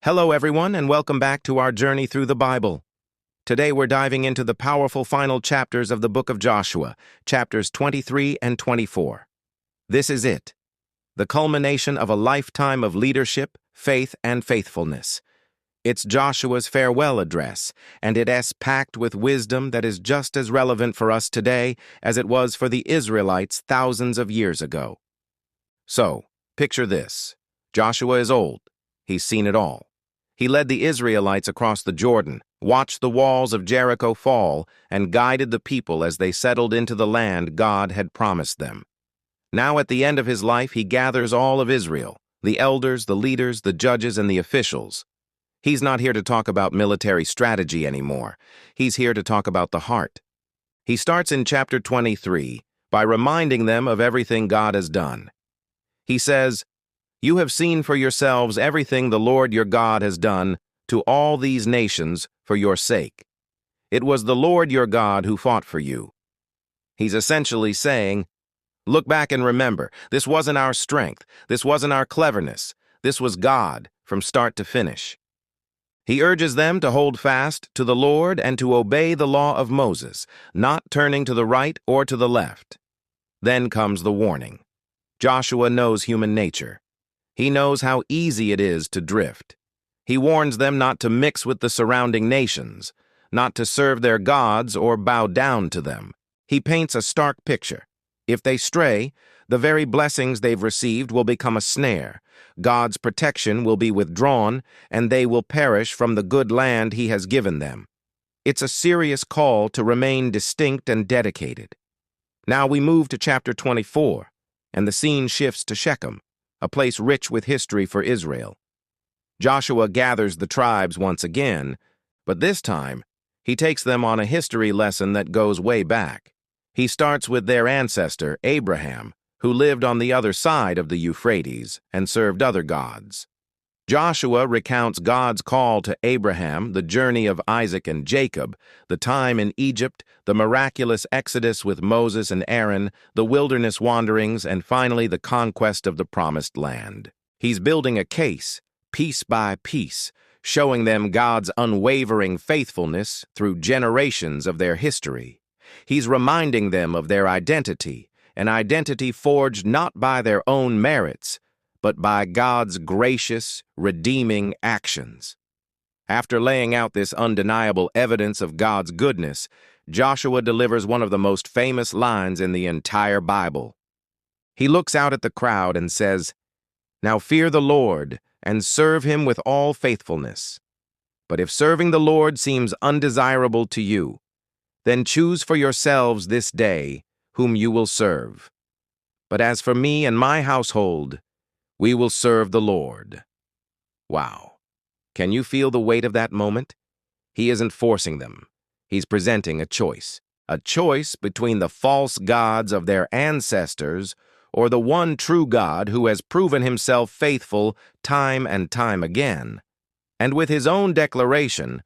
Hello, everyone, and welcome back to our journey through the Bible. Today, we're diving into the powerful final chapters of the book of Joshua, chapters 23 and 24. This is it, the culmination of a lifetime of leadership, faith, and faithfulness. It's Joshua's farewell address, and it is packed with wisdom that is just as relevant for us today as it was for the Israelites thousands of years ago. So, picture this. Joshua is old. He's seen it all. He led the Israelites across the Jordan, watched the walls of Jericho fall, and guided the people as they settled into the land God had promised them. Now at the end of his life, he gathers all of Israel, the elders, the leaders, the judges, and the officials. He's not here to talk about military strategy anymore. He's here to talk about the heart. He starts in chapter 23 by reminding them of everything God has done. He says, "You have seen for yourselves everything the Lord your God has done to all these nations for your sake. It was the Lord your God who fought for you." He's essentially saying, look back and remember, this wasn't our strength, this wasn't our cleverness, this was God from start to finish. He urges them to hold fast to the Lord and to obey the law of Moses, not turning to the right or to the left. Then comes the warning. Joshua knows human nature. He knows how easy it is to drift. He warns them not to mix with the surrounding nations, not to serve their gods or bow down to them. He paints a stark picture. If they stray, the very blessings they've received will become a snare. God's protection will be withdrawn, and they will perish from the good land he has given them. It's a serious call to remain distinct and dedicated. Now we move to chapter 24, and the scene shifts to Shechem, a place rich with history for Israel. Joshua gathers the tribes once again, but this time, he takes them on a history lesson that goes way back. He starts with their ancestor, Abraham, who lived on the other side of the Euphrates and served other gods. Joshua recounts God's call to Abraham, the journey of Isaac and Jacob, the time in Egypt, the miraculous exodus with Moses and Aaron, the wilderness wanderings, and finally the conquest of the promised land. He's building a case, piece by piece, showing them God's unwavering faithfulness through generations of their history. He's reminding them of their identity, an identity forged not by their own merits, but by God's gracious, redeeming actions. After laying out this undeniable evidence of God's goodness, Joshua delivers one of the most famous lines in the entire Bible. He looks out at the crowd and says, "Now fear the Lord and serve him with all faithfulness. But if serving the Lord seems undesirable to you, then choose for yourselves this day whom you will serve. But as for me and my household, we will serve the Lord." Wow. Can you feel the weight of that moment? He isn't forcing them. He's presenting a choice between the false gods of their ancestors or the one true God who has proven himself faithful time and time again. And with his own declaration,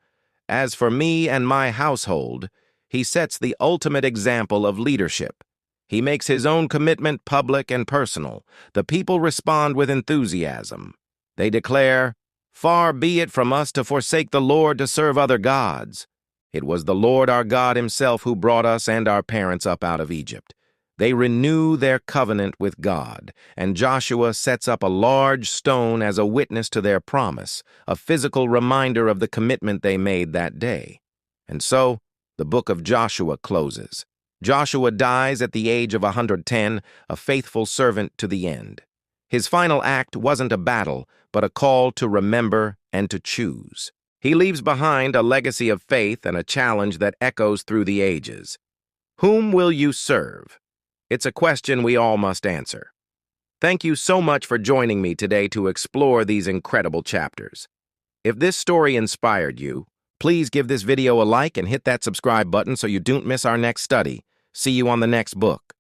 "As for me and my household," he sets the ultimate example of leadership. He makes his own commitment public and personal. The people respond with enthusiasm. They declare, "Far be it from us to forsake the Lord to serve other gods. It was the Lord our God himself who brought us and our parents up out of Egypt." They renew their covenant with God, and Joshua sets up a large stone as a witness to their promise, a physical reminder of the commitment they made that day. And so, the book of Joshua closes. Joshua dies at the age of 110, a faithful servant to the end. His final act wasn't a battle, but a call to remember and to choose. He leaves behind a legacy of faith and a challenge that echoes through the ages. Whom will you serve? It's a question we all must answer. Thank you so much for joining me today to explore these incredible chapters. If this story inspired you, please give this video a like and hit that subscribe button so you don't miss our next study. See you on the next book.